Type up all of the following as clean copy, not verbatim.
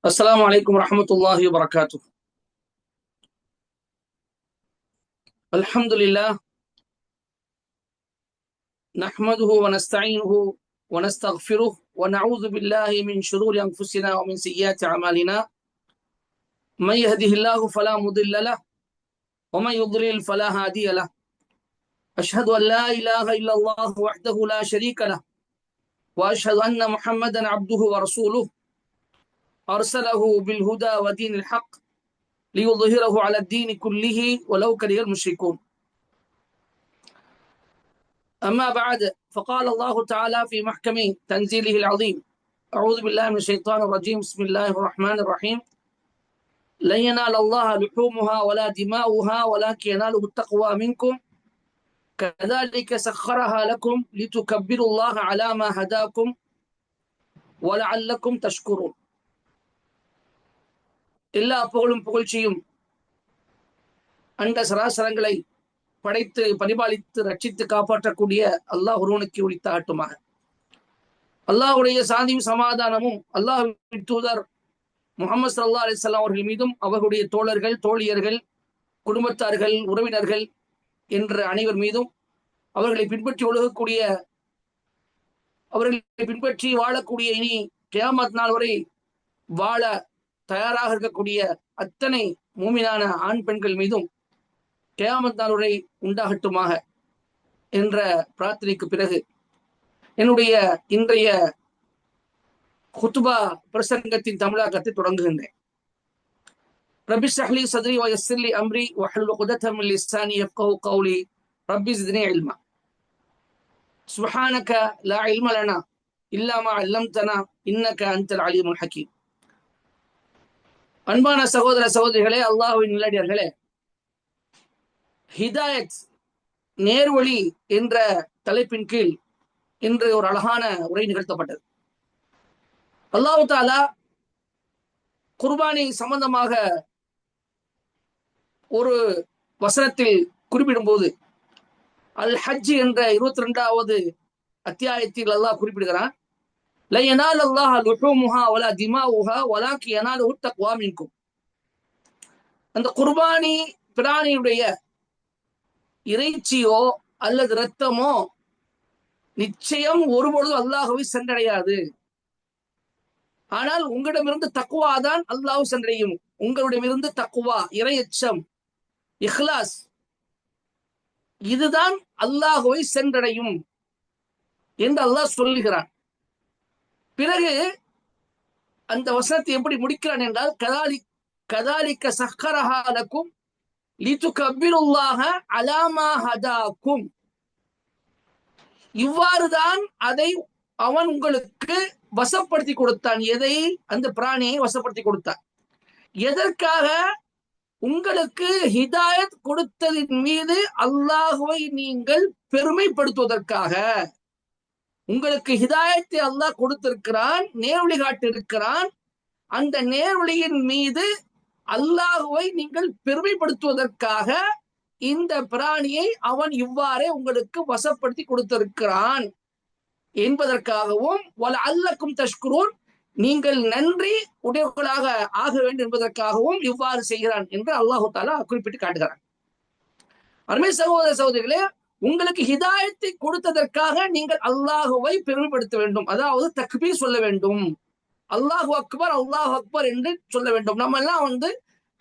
السلام عليكم ورحمة الله وبركاته. الحمد لله نحمده ونستعينه ونستغفره ونعوذ بالله من شرور أنفسنا ومن سيئات أعمالنا. من يهده الله فلا مضل له ومن يضلل فلا هادي له. أشهد أن لا إله إلا الله وحده لا شريك له وأشهد أن محمدا عبده ورسوله أرسله بالهدى ودين الحق ليظهره على الدين كله ولو كره المشركون. أما بعد فقال الله تعالى في محكم تنزيله العظيم: أعوذ بالله من الشيطان الرجيم. بسم الله الرحمن الرحيم. لن ينال الله لحومها ولا دماؤها ولكن يناله التقوى منكم كذلك سخرها لكم لتكبروا الله على ما هداكم ولعلكم تشكرون. எல்லா புகழும் புகழ்ச்சியும் அண்ட சராசரங்களை படைத்து பரிபாலித்து ரட்சித்து காப்பாற்றக்கூடிய அல்லாஹ் ஒருவனுக்கு உரித்தாகட்டுமாக. அல்லாஹ்வுடைய சாந்தியும் சமாதானமும் அல்லாஹ் தூதர் முஹம்மது ஸல்லல்லாஹு அலைஹி வஸல்லம் அவர்கள் மீதும் அவர்களுடைய தோழர்கள், தோழியர்கள், குடும்பத்தார்கள், உறவினர்கள் என்ற அனைவர் மீதும் அவர்களை பின்பற்றி ஒழுகக்கூடிய, அவர்களை பின்பற்றி வாழக்கூடிய, இனி கியாமத் நாள் வரை வாழ தயாராக இருக்கக்கூடிய அத்தனை மூமினான ஆண் பெண்கள் மீதும் கியாமத் நாள் வரை உண்டாகட்டுமாக என்ற பிரார்த்தனைக்கு பிறகு என்னுடைய இன்றைய குத்துபா பிரசங்கத்தின் தமிழாக்கத்தை தொடங்குகின்றேன். ரப்பி ஷ்ரஹ் லி ஸத்ரி வ யஸ்ஸிர் லி அம்ரி வஹ்லுல் உக்ததம் மின் லிஸானி யஃப்கஹு கௌலி ரப்பி ஸித்னி இல்மா சுப்ஹானக லா இல்ம லனா இல்லா மா அல்லம்தனா இன்னக அன்தல் அலீமுல் ஹகீம். அன்பான சகோதர சகோதரிகளே, அல்லாஹ்வின் நல்லடியார்களே, ஹிதாயத் நேர்வழி என்ற தலைப்பின் கீழ் இன்று ஒரு அழகான உரை நிகழ்த்தப்பட்டது. அல்லாஹ் தஆலா குர்பானி சம்பந்தமாக ஒரு வசனத்தில் குறிப்பிடும் போது அல் ஹஜ் என்ற 22வது அத்தியாயத்தில் அல்லாஹ் குறிப்பிடுகிறான்: லா யனால அல்லாஹ் லுஹூமுஹா வலா திமாஉஹா வலாக்கின் யனாலுஹு தக்வா மின்கும். அந்த குர்பானி பிராணியுடைய இறைச்சியோ அல்லது இரத்தமோ நிச்சயம் ஒருபொழுதும் அல்லாஹ்வை சென்றடையாது. ஆனால் உங்களிடமிருந்து தக்குவா தான் அல்லாஹ் சென்றடையும். உங்களிடமிருந்து தக்குவா, இறையச்சம், இஹ்லாஸ், இதுதான் அல்லாஹ்வை சென்றடையும் என்று அல்லாஹ் சொல்லுகிறான். பிறகு அந்த வசனத்தை எப்படி முடிக்கிறான் என்றால், கதாலிக்க சக்கரஹா லக்கும் லிதுகப்பிருல்லாஹ அலா மா ஹதாக்கும். இவ்வாறுதான் அதை அவன் உங்களுக்கு வசப்படுத்தி கொடுத்தான். எதை? அந்த பிராணியை வசப்படுத்தி கொடுத்தான். எதற்காக? உங்களுக்கு ஹிதாயத் கொடுத்ததின் மீது அல்லாஹ்வை நீங்கள் பெருமைப்படுத்துவதற்காக. உங்களுக்கு ஹிதாயத்தை அல்லாஹ் கொடுத்திருக்கிறான், நேர்வழி காட்டியிருக்கிறான். அந்த நேர்வழியின் மீது அல்லாஹ்வை நீங்கள் பெருமைப்படுத்துவதற்காக இந்த பிராணியை அவன் இவ்வாறே உங்களுக்கு வசப்படுத்தி கொடுத்திருக்கிறான் என்பதற்காகவும், வலஅல்லக்கும் தஷ்குரூன், நீங்கள் நன்றி உடையவர்களாக ஆக வேண்டும் என்பதற்காகவும் இவ்வாறு செய்கிறான் என்று அல்லாஹ் தஆலா குறிப்பிட்டு காட்டுகிறான். அருமை சகோதர சகோதரிகளே, உங்களுக்கு ஹிதாயத்தை கொடுத்ததற்காக நீங்கள் அல்லாஹுவை பெருமைப்படுத்த வேண்டும். அதாவது தக்பீர் சொல்ல வேண்டும், அல்லாஹு அக்பர், அல்லாஹு அக்பர் என்று சொல்ல வேண்டும். நம்ம எல்லாம்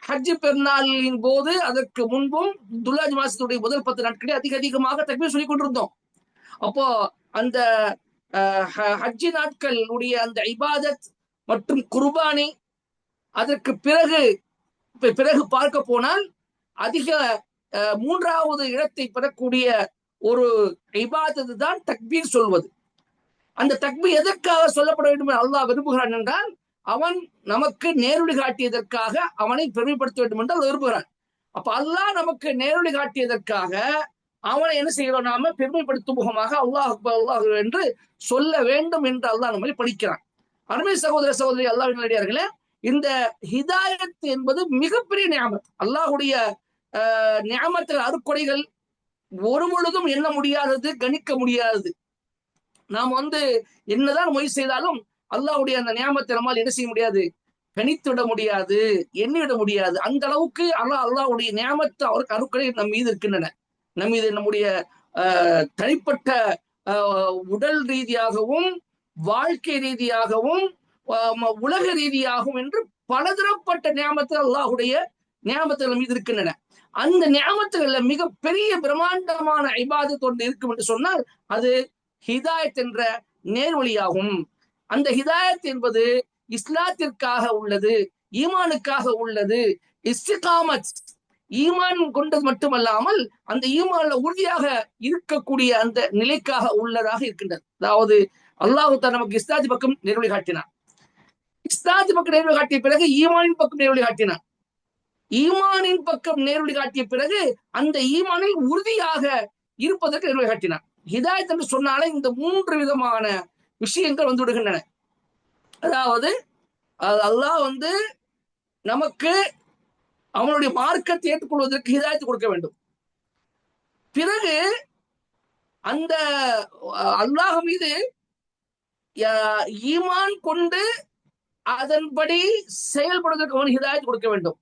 ஹஜ் பெருநாளின் போது, அதற்கு முன்பும் துல்ஹஜ் மாசத்துடைய முதல் 10 நாட்களே அதிகமாக தக்பீர் சொல்லிக் கொண்டிருந்தோம். அப்போ அந்த ஹஜ்ஜி நாட்கள் உடைய அந்த இபாதத் மற்றும் குர்பானி, அதற்கு பிறகு பார்க்க போனால் அதிக 3வது இடத்தை பெறக்கூடிய ஒரு இபாதத் தான் தக்பீர் சொல்வது. அந்த தக்பீர் எதற்காக சொல்லப்பட வேண்டும் என்று அல்லாஹ் விரும்புகிறான் என்றால், அவன் நமக்கு நேர்வழி காட்டியதற்காக அவனை பெருமைப்படுத்த வேண்டும் என்று விரும்புகிறான். அப்ப அல்லாஹ் நமக்கு நேர்வழி காட்டியதற்காக அவனை என்ன செய்கிறோம்? நாம பெருமைப்படுத்தும் முகமாக அல்லாஹ் அக்பர், அல்லாஹ் என்று சொல்ல வேண்டும் என்று அல்லாஹ் நம்மை படிக்கிறான். அருமை சகோதர சகோதரி, அல்லாஹ்வின் நல்லடியார்களே, இந்த ஹிதாயத் என்பது மிகப்பெரிய நியாமத். அல்லாஹ்வுடைய நியாமத்தில் அருக்கொடைகள் ஒரு பொழுதும் எண்ண முடியாதது, கணிக்க முடியாதது. நாம் என்னதான் முயற்சி செய்தாலும் அல்லாஹ்வுடைய அந்த நியாமத்தை நம்மால் என்ன செய்ய முடியாது, கணித்துவிட முடியாது, எண்ணிவிட முடியாது. அந்த அளவுக்கு அல்லாஹ்வுடைய நியாமத்து அவருக்கு அருட்களை நம் மீது இருக்கின்றன. நம் மீது நம்முடைய தனிப்பட்ட உடல் ரீதியாகவும், வாழ்க்கை ரீதியாகவும், உலக ரீதியாகவும் என்று பலதரப்பட்ட நியாமத்து அல்லாஹ்வுடைய நியாமத்துகள் மீது இருக்கின்றன. அந்த நியாமத்துகள்ல மிக பெரிய பிரம்மாண்டமான இபாதத் ஒன்று இருக்கும் என்று சொன்னால் அது ஹிதாயத் என்ற நேர்வழியாகும். அந்த ஹிதாயத் என்பது இஸ்லாத்திற்காக உள்ளது, ஈமானுக்காக உள்ளது. இஸ்திகாமத், ஈமான் கொண்டது மட்டுமல்லாமல் அந்த ஈமான்ல உறுதியாக இருக்கக்கூடிய அந்த நிலைக்காக உள்ளதாக இருக்கின்றது. அதாவது அல்லாஹ் நமக்கு இஸ்லாத்தி பக்கம் நேர்வழி காட்டினார். இஸ்லாத்தி பக்கம் நேர்வழி காட்டிய பிறகு ஈமானின் பக்கம் நேர்வழி காட்டினார். ஈமானின் பக்கம் நேர்வழி காட்டிய பிறகு அந்த ஈமானில் உறுதியாக இருப்பதற்கு நேர்வழி காட்டினார். ஹிதாயத் என்று சொன்னாலே இந்த 3 விதமான விஷயங்கள் வந்து விடுகின்றன. அதாவது அல்லாஹ் நமக்கு அவனுடைய மார்க்கத்தை ஏற்றுக்கொள்வதற்கு ஹிதாயத்து கொடுக்க வேண்டும். பிறகு அந்த அல்லாஹ் மீது ஈமான் கொண்டு அதன்படி செயல்படுவதற்கு அவன் ஹிதாயத்து கொடுக்க வேண்டும்.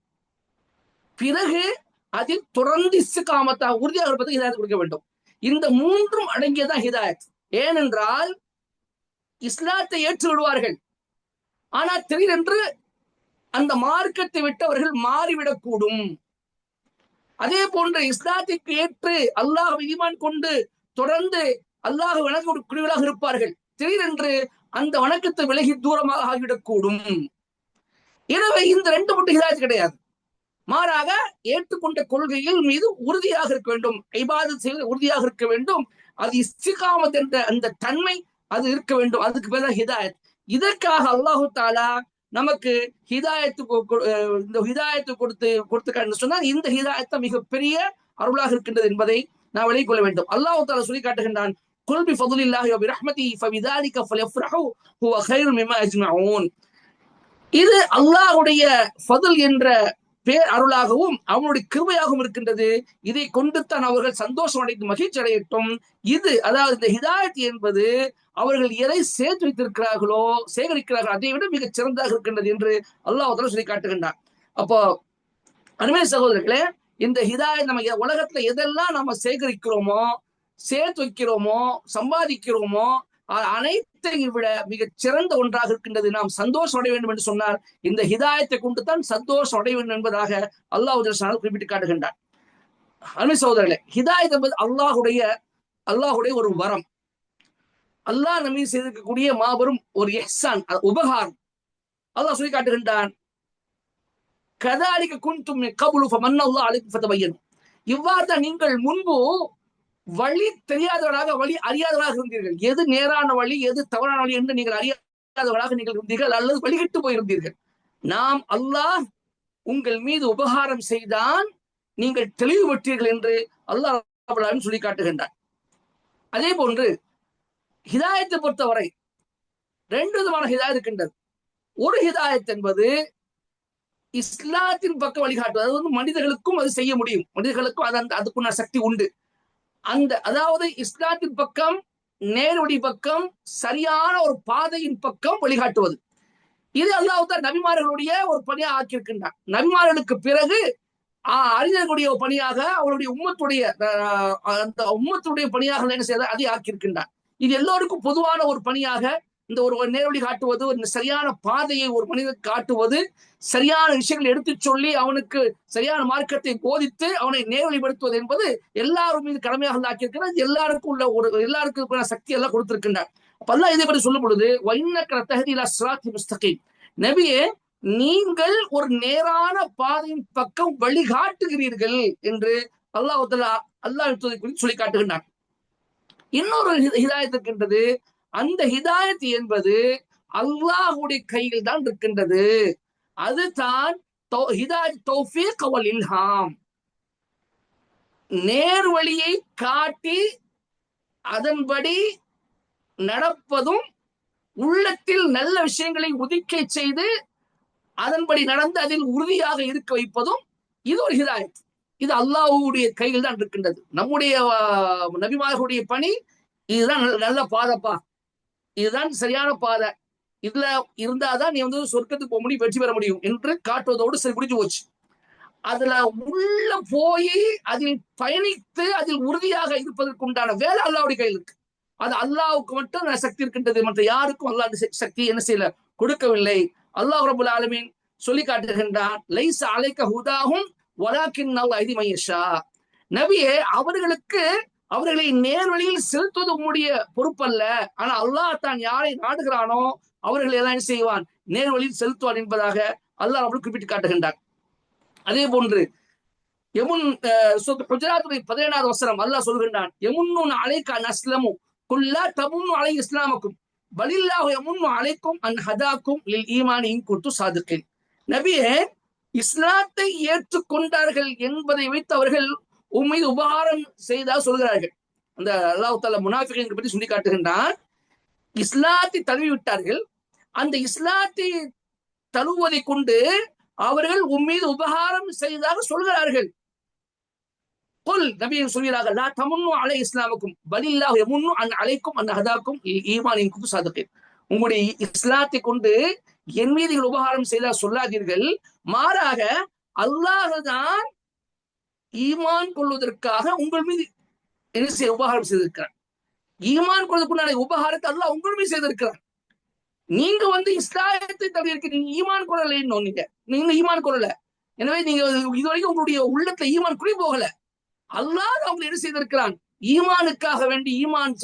பிறகு அதில் தொடர்ந்து இஸ்திகாமத்தாக உறுதியாக இருப்பதற்கு ஹிதாயத்து கொடுக்க வேண்டும். இந்த 3ம் அடங்கியதான் ஹிதாயத். ஏனென்றால் இஸ்லாத்தை ஏற்று விடுவார்கள், ஆனால் திடீரென்று அந்த மார்க்கத்தை விட்டு அவர்கள் மாறிவிடக்கூடும். அதே போன்று இஸ்லாத்திற்கு ஏற்று அல்லாஹ் ஈமான் கொண்டு தொடர்ந்து அல்லாஹ் வணங்கக்கூடியவர்களாக இருப்பார்கள். திடீரென்று அந்த வணக்கத்தை விலகி தூரமாக ஆகிவிடக்கூடும். எனவே இந்த 2 மட்டும் ஹிதாயத் கிடையாது. மாறாக ஏற்றுக்கொண்ட கொள்கையில் மீது உறுதியாக இருக்க வேண்டும், இபாதத் செய்வது உறுதியாக இருக்க வேண்டும். அது இஸ்திகாமத் என்ற அந்த தன்மை அது இருக்க வேண்டும். அதுக்கு பேர் ஹிதாயத். இதற்காக அல்லாஹு தாலா நமக்கு இந்த ஹிதாயத்து கொடுத்து சொன்னால் இந்த ஹிதாயத்தை மிகப்பெரிய அருளாக இருக்கின்றது என்பதை நான் விளங்கிக் கொள்ள வேண்டும். அல்லாஹு தாலா சொல்லி காட்டுகின்றான், குல் பி ஃபதுலில்லாஹி வ பிரஹ்மதிஹி ஃபபிதாலிக ஃபல்யஃப்ரஹு ஹுவ கைரு மிம்மா யஜ்மஊன். இது அல்லாஹ்வுடைய ஃபதுல் என்ற பேர் அருளாகவும் அவனுடைய கிருபையாகவும் இருக்கின்றது. இதை கொண்டுத்தான் அவர்கள் சந்தோஷம் அடைந்து மகிழ்ச்சி அடையட்டும். இது அதாவது இந்த ஹிதாயத் என்பது அவர்கள் எதை சேர்த்து வைத்திருக்கிறார்களோ சேகரிக்கிறார்கள் அதை விட மிகச் சிறந்ததாக இருக்கின்றது என்று அல்லாஹ் சொல்லி காட்டுகின்றார். அப்போ அருமை சகோதரர்களே, இந்த ஹிதாயத் நம்ம உலகத்துல எதெல்லாம் நம்ம சேகரிக்கிறோமோ, சேர்த்து வைக்கிறோமோ, சம்பாதிக்கிறோமோ, அனைத்தையும் விட மிகச் சிறந்த ஒன்றாக இருக்கின்றது. நாம் சந்தோஷம் அடைய வேண்டும் என்று சொன்னால் இந்த ஹிதாயத்தை கொண்டு தான் சந்தோஷம் அடைய வேண்டும் என்பதாக அல்லாஹ் குறிப்பிட்டு காட்டுகின்றார். அருமை சகோதரர்களே, ஹிதாயத் என்பது அல்லாஹுடைய ஒரு வரம். அல்லாஹ் நம்மை செய்திருக்கக்கூடிய மாபெரும் ஒரு இஹ்சான், உபகாரம். அல்லாஹ் சொல்லி காட்டுகின்றான், கதாலிக குன்தும் மின் கப்லு ஃபமன்னல்லாஹு அலைக்கும் ஃபதபையனு. இவ்வாறு தான் நீங்கள் முன்பு வழி தெரியாதவர்களாக, வழி அறியாதவர்களாக இருந்தீர்கள். எது நேரான வழி, எது தவறான வழி என்று நீங்கள் அறியாதவர்களாக நீங்கள் இருந்தீர்கள், அல்லது வழிகிட்டு போயிருந்தீர்கள். நாம் அல்லாஹ் உங்கள் மீது உபகாரம் செய்தான், நீங்கள் தெளிவு பெற்றீர்கள் என்று அல்லாஹ் சொல்லி காட்டுகின்றார். அதே போன்று ஹிதாயத்தை பொறுத்தவரை 2 விதமான ஹிதாயத் இருக்கின்றது. ஒரு ஹிதாயத் என்பது இஸ்லாத்தின் பக்கம் வழிகாட்டுவது. அது மனிதர்களுக்கும் அது செய்ய முடியும், மனிதர்களுக்கும் அதுக்குள்ள சக்தி உண்டு. அதாவது இஸ்லாத்தின் பக்கம், நேர்வழி பக்கம், சரியான ஒரு பாதையின் பக்கம் வழிகாட்டுவது. இது அல்லாஹ் நபிமார்களுடைய ஒரு பணியாக ஆக்கியிருக்கின்றார். நபிமார்களுக்கு பிறகு அறிஞர்களுடைய பணியாக அவருடைய உம்மத்துடைய பணியாக என்ன செய்ய அதை ஆக்கியிருக்கின்றார். இது எல்லோருக்கும் பொதுவான ஒரு பணியாக இந்த ஒரு நேர்வழி காட்டுவது, ஒரு சரியான பாதையை ஒரு மனிதனுக்கு காட்டுவது, சரியான விஷயங்களை எடுத்து சொல்லி அவனுக்கு சரியான மார்க்கத்தை போதித்து அவனை நேர்வழிப்படுத்துவது என்பது எல்லாரும் மீது கடமையாக ஆக்கியிருக்கிறார். எல்லாருக்கும் எல்லாருக்கும் சக்தி எல்லாம் கொடுத்திருக்கின்றார். அப்ப அல்லாஹ் இதை பற்றி சொல்லும் பொழுது, வஇன்னக லதஹ்தி இலா ஸிராத்தின் முஸ்தகீம், நபியே நீங்கள் ஒரு நேரான பாதையின் பக்கம் வழிகாட்டுகிறீர்கள் என்று அல்லாஹ் சொல்லி காட்டுகின்றார். இன்னொரு ஹிதாயத் இருக்கின்றது. அந்த ஹிதாயத் என்பது அல்லாஹ்வுடைய கையில் தான் இருக்கின்றது. அதுதான் ஹிதாயத் தௌஃபீக் வல் இல்ஹாம். நேர்வழியை காட்டி அதன்படி நடப்பதும், உள்ளத்தில் நல்ல விஷயங்களை உதிக்கை செய்து அதன்படி நடந்து அதில் உறுதியாக இருக்க வைப்பதும் இது ஒரு ஹிதாயத். இது அல்லாஹ்வுடைய கையில் தான் இருக்கின்றது. நம்முடைய நபிமார்களுடைய பணி இதுதான் நல்ல பாதைப்பா, இதுதான் சரியான பாதை, இதுல இருந்தாதான் நீ வந்து சொர்க்கத்துக்கு போக முடியும், வெற்றி பெற முடியும் என்று காட்டுவதோடு சரி முடிஞ்சு போச்சு. அதுல உள்ள போய் அதில் பயணித்து அதில் உறுதியாக இருப்பதற்கு உண்டான வேலை அல்லாவுடைய கையில் இருக்கு. அது அல்லாவுக்கு மட்டும் சக்தி இருக்கின்றது, மற்ற யாருக்கும் அல்லாஹ் சக்தி என்ன செய்யல, கொடுக்கவில்லை. அல்லாஹ் ரபுல் ஆலமீன் சொல்லி காட்டுகின்றான், லைஸ அலைக ஹுதாஹும் வலாக்கின்னல்லாஹ் யஹ்தி மன் யஷா. நபியே, அவர்களுக்கு அவர்களை நேர்வழியில் செலுத்துவது உம்முடைய பொறுப்பல்ல, ஆனா அல்லாஹ் தான் யாரை நாடுகிறானோ அவர்களை எல்லாம் செய்வான், நேர்வழியில் செலுத்துவான் என்பதாக அல்லாஹ் அவர்கள் குறிப்பிட்டு காட்டுகின்றார். அதே போன்று எமுன் குஜராத்துடைய 17வது வசனம் அல்லாஹ் சொல்கின்றான், எமுன்னு அலைக்க அஸ்லமு குல்லா தமுன்னு அலை இஸ்லாமக்கும் பலில்லாஹு எமுன்னு அலைக்கும் அன் ஹதாக்கும் லில் ஈமானி இன் குன்து சாதிக்கின். நபியே, இஸ்லாத்தை ஏற்றுக்கொண்டார்கள் என்பதை வைத்து அவர்கள் உம்மீது உபகாரம் செய்ததாக சொல்கிறார்கள். அந்த அல்லாஹ் தஆலா முனாஃபிகீன்களை பற்றி சொல்லி காட்டுகின்றான், இஸ்லாத்தை தழுவி விட்டார்கள், அந்த இஸ்லாத்தை தழுவதை கொண்டு அவர்கள் உம்மீது உபகாரம் செய்ததாக சொல்கிறார்கள். குல், நபியை சொல்கிறார்கள், லா தமுன்னு அலை இஸ்லாமுக்கும் பலில்லாஹு யமுன்னு அன் அலைக்கும் அன் ஹதாக்கும் ஈமான் இன் குன்தும் சாதிகீன். உங்களுடைய இஸ்லாத்தை கொண்டு என் மீது உபகாரம் செய்தா சொல்லாதீர்கள், மாறாக அல்லாஹ் தான் ஈமான் கொள்வதற்காக உங்கள் மீது என்ன செய்ய உபகாரம் செய்திருக்கிறார். ஈமான் கொள்வதற்குண்டான உபகாரத்தை அல்லாஹ் உங்கள் மீது செய்திருக்கிறார். நீங்க வந்து இஸ்லாத்தை தவிர இருக்க, நீங்க ஈமான் கொள்ளல, நீங்க ஈமான் கொள்ளல. எனவே நீங்க இதுவரைக்கும் உங்களுடைய உள்ளத்துல ஈமான் குடி போகல. அல்லாஹ் அவங்க என்ன செய்திருக்கிறான், ஈமானுக்காக வேண்டி ஈமான்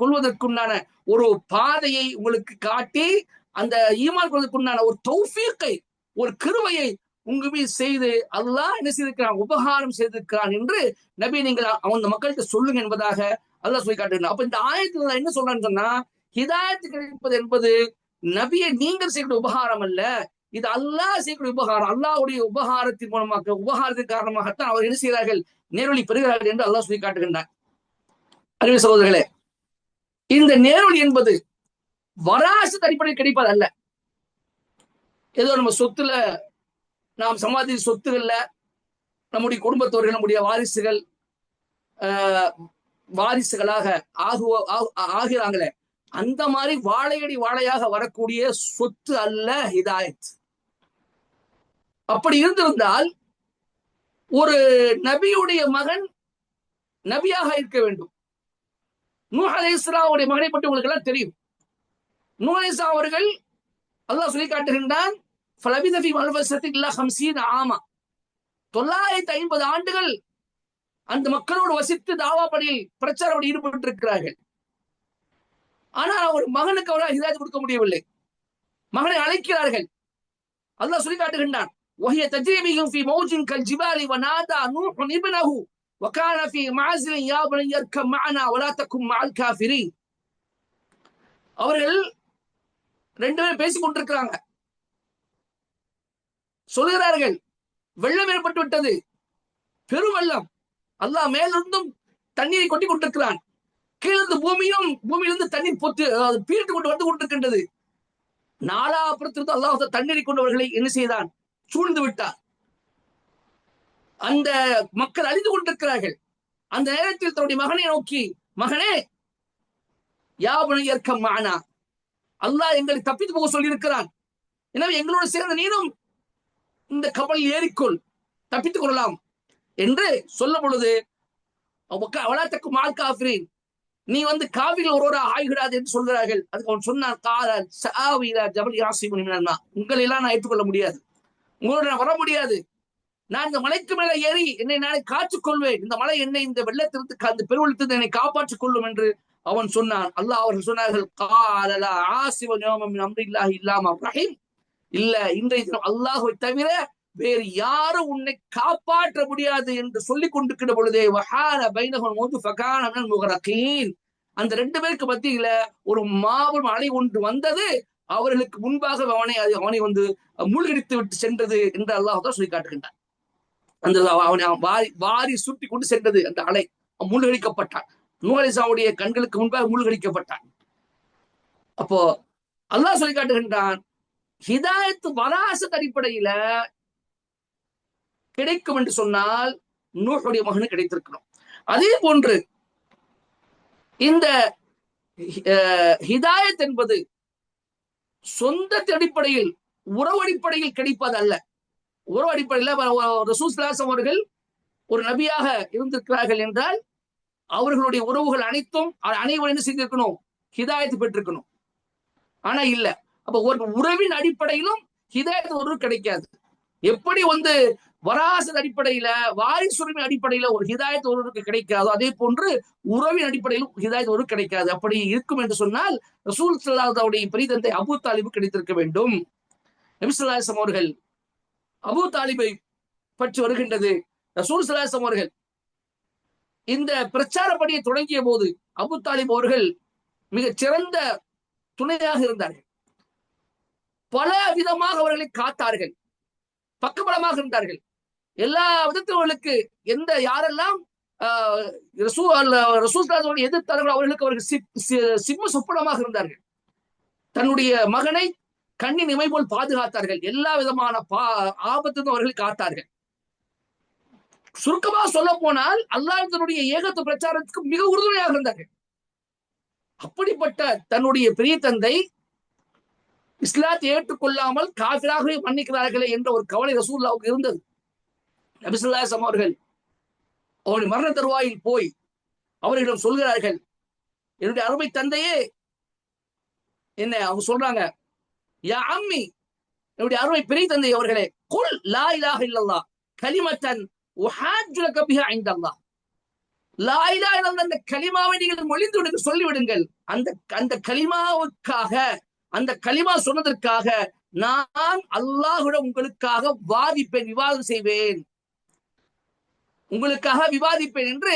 கொள்வதற்குண்டான ஒரு பாதையை உங்களுக்கு காட்டி, அந்த ஈமான் கொள்வதற்குண்டான ஒரு தௌஃபீக்கை, ஒரு கிருபையை உங்க மீது செய்து அல்லாஹ் என்ன செய்திருக்கிறான், உபகாரம் செய்திருக்கிறான் என்று நபி நீங்கள் அந்த மக்கள்கிட்ட சொல்லுங்க என்பதாக அல்லாஹ் சொல்லி காட்டுகிறான். அப்ப இந்த ஆயத்துல என்ன சொல்றான்னு சொன்னா, ஹிதாயத்து கிடைப்பது என்பது நபியை நீங்கள் செய்யக்கூடிய உபகாரம் அல்ல, இது அல்லாஹ் செய்யக்கூடிய உபகாரம். அல்லாஹ்வுடைய உபகாரத்தின் மூலமாக, உபகாரத்தின் காரணமாகத்தான் அவர் என்ன செய்கிறார்கள், நேர்வழி பெறுகிறார்கள் என்று அல்லாஹ் சொல்லி காட்டுகின்றார். அறிவு சகோதரர்களே, இந்த நேர்வழி என்பது வராசத் அடிப்படையில் கிடைப்பது அல்ல. ஏதோ நம்ம சொத்துல, நாம் சமாதி சொத்துகள்ல நம்முடைய குடும்பத்தவர்கள், நம்முடைய வாரிசுகள் வாரிசுகளாக ஆகிறாங்களே, அந்த மாதிரி வாழையடி வாழையாக வரக்கூடிய சொத்து அல்ல ஹிதாயத். அப்படி இருந்திருந்தால் ஒரு நபியுடைய மகன் நபியாக இருக்க வேண்டும். நூஹ் அலைஹிஸ்ஸலாமுடைய மகனை பற்றி உங்களுக்கு எல்லாம் தெரியும். நூஹ் அலைஹிஸ்ஸலாம் அவர்கள் அல்லாஹ் சொல்லி காட்டுகின்றான், ஃபலபித ஃபீ மல்பஸத்தி இல்லா 50 ஆமா, 950 ஆண்டுகள் அந்த மக்களோடு வசித்து தாவா பணியில் பிரச்சாரம் ஈடுபட்டு இருக்கிறார்கள். ஆனால் அவர் மகனுக்கு அவரால் ஹிதாயத் கொடுக்க முடியவில்லை. மகனை அழைக்கிறார்கள், அல்லாஹ் சொல்லி காட்டுகின்றான், وهي تجري بهم في موج كالجبال ونادى نوح ابنه وكان في معزل يا بني اركب معنا ولا تكن مع الكافرين. அவர்கள் ரெண்டு பேரும் பேசிக் கொண்டிருக்கிறாங்க. சொல்கிறார்கள், வெள்ளம் ஏற்பட்டு விட்டது, பெருவெள்ளம், அல்லாஹ் மேலிருந்தும் தண்ணீரை கொட்டி கொண்டிருக்கிறான், கீழிருந்து பூமியிலிருந்து தண்ணீர் பொத்து பீரிட்டு கொண்டு வந்து கொண்டிருக்கின்றது. நாலாபுறத்திலிருந்து அல்லாஹ் தண்ணீரை கொண்டவர்களை என்ன செய்தான், சூழ்ந்து விட்டார். அந்த மக்கள் அழிந்து கொண்டிருக்கிறார்கள். அந்த நேரத்தில் தன்னுடைய மகனை நோக்கி, மகனே, யா புனைய இர்கம் மஅனா, அல்லாஹ் எங்களை தப்பித்து போக சொல்லி இருக்கிறான், எனவே எங்களோடு சேர்ந்த நீனும் இந்த கப்பலில் ஏறிக்கொள், தப்பித்துக் கொள்ளலாம் என்று சொல்ல பொழுது, அவலாத்தக்கும் மால் காஃபிரீன், நீ வந்து காவிரில் ஒருவராக ஆகிவிடாது என்று சொல்கிறார்கள். அதுக்கு அவன் சொன்னான், காலன் சஆவிலா ஜபல் யாசிமுன் மினன்னா, உங்களை எல்லாம் நான் ஏற்றுக்கொள்ள முடியாது, உங்களோட நான் வர முடியாது, நான் இந்த மலைக்கு மேலே ஏறி என்னை நானே காத்துக் கொள்வேன், இந்த மலை என்னை இந்த வெள்ளத்திலிருந்து, அந்த பெருவெள்ளத்திலிருந்து என்னை காப்பாற்றிக் கொள்ளும் என்று அவன் சொன்னான். அல்லாஹ் அவர்கள் சொன்னார்கள், காலலா ஆசிவ யௌம மின் அம்ரில்லாஹி இல்லா மன் ரஹீம், இல்ல, இன்றைய தினம் அல்லாஹ்வை தவிர வேறு யாரும் உன்னை காப்பாற்ற முடியாது என்று சொல்லிக் கொண்டிருக்கிற பொழுதே, வஹால பைனஹுல் மௌஜு ஃபகான மினல் முகரகீன், அந்த ரெண்டு பேருக்கு மத்தியில ஒரு மாபெரும் அலை ஒன்று வந்தது, அவர்களுக்கு முன்பாக அவனை வந்து மூழ்கடித்து விட்டு சென்றது என்று அல்லாஹ் தான் சொல்லி காட்டுகின்றான். அந்த அவனை வாரி சுட்டி கொண்டு சென்றது அந்த அலை, மூழ்கடிக்கப்பட்டான். நூஹ் அலைஹிஸ்ஸலாமுடைய கண்களுக்கு முன்பாக மூழ்கடிக்கப்பட்டான். அப்போ அல்லாஹ் சொல்லி காட்டுகின்றான், ஹிதாயத்து வராசத் அடிப்படையில கிடைக்கும் என்று சொன்னால் நூஹுடைய மகனு கிடைத்திருக்கணும். அதே போன்று இந்த ஹிதாயத் என்பது சொந்த அடிப்படையில் உறவு அடிப்படையில் கிடைப்பது அல்ல. உறவு அடிப்படையில் ரசூல் ஸல்லல்லாஹு அலைஹி வஸல்லம் அவர்கள் ஒரு நபியாக இருந்திருக்கிறார்கள் என்றால் அவர்களுடைய உறவுகள் அனைத்தும் அனைவரும் என்ன செய்திருக்கணும்? ஹிதாயத்து பெற்றிருக்கணும். ஆனா இல்ல. அப்ப ஒரு உறவின் அடிப்படையிலும் ஹிதாயத்து ஒரு கிடைக்காது. எப்படி வராசத் அடிப்படையில வாரிசுரிமை அடிப்படையில ஒரு ஹிதாயத் ஒருவருக்கு கிடைக்காதோ அதே போன்று உறவின் அடிப்படையிலும் ஹிதாயத் ஒரு கிடைக்காது. அப்படி இருக்கும் என்று சொன்னால் ரசூல் ஸல்லல்லாஹு அலைஹி வஸல்லம் பெரிய தந்தை அபூ தாலிபு கிடைத்திருக்க வேண்டும். நபி ஸல்லல்லாஹு அலைஹி வஸல்லம் அவர்கள் அபூ தாலிபை பற்றி வருகின்றது. ரசூல் ஸல்லல்லாஹு அலைஹி வஸல்லம் அவர்கள் இந்த பிரச்சார பணியை தொடங்கிய போது அபூ தாலிப் அவர்கள் மிகச் சிறந்த துணையாக இருந்தார்கள். பல விதமாக அவர்களை காத்தார்கள், பக்கபலமாக இருந்தார்கள். எல்லா விதத்தவர்களுக்கு யாரெல்லாம் ரசூல் எதிர்த்தார்கள் அவர்களுக்கு அவர்கள் சிம்ம சொப்பனமாக இருந்தார்கள். தன்னுடைய மகனை கண்ணின் இமை போல் பாதுகாத்தார்கள். எல்லா விதமான ஆபத்தும் அவர்கள் காத்தார்கள். சுருக்கமாக சொல்ல போனால் அல்லாஹ்வினுடைய ஏகத்துவ பிரச்சாரத்துக்கு மிக உறுதுணையாக இருந்தார்கள். அப்படிப்பட்ட தன்னுடைய பெரிய தந்தை இஸ்லாத்தை ஏற்றுக்கொள்ளாமல் காஃபிராகவே மன்னிக்கிறார்களே என்ற ஒரு கவலை ரசூலுல்லாஹ்வுக்கு இருந்தது. நபி ஸல்லல்லாஹு அலைஹி வஸல்லம் அவர்கள் அவருடைய மரண தருவாயில் போய் அவர்களிடம் சொல்கிறார்கள், என்னுடைய அருமை தந்தையே, என்ன அவங்க சொல்றாங்க, யா அம்மி, என்னுடைய அருமை பெரிய தந்தை அவர்களே, குல் லா இலாஹ இல்லல்லாஹ் கலிமத்தன் உஹாஜ்ஜு லக பிஹா இன்தல்லாஹ். லா இலாஹ இல்லல்லாஹ் அந்த கலிமாவை நீங்கள் மொழிந்து சொல்லிவிடுங்கள். அந்த கலிமாவுக்காக, அந்த கலிமா சொன்னதற்காக நான் அல்லாஹ்விடம் உங்களுக்காக வாதிப்பேன், விவாதம் செய்வேன், உங்களுக்காக விவாதிப்பேன் என்று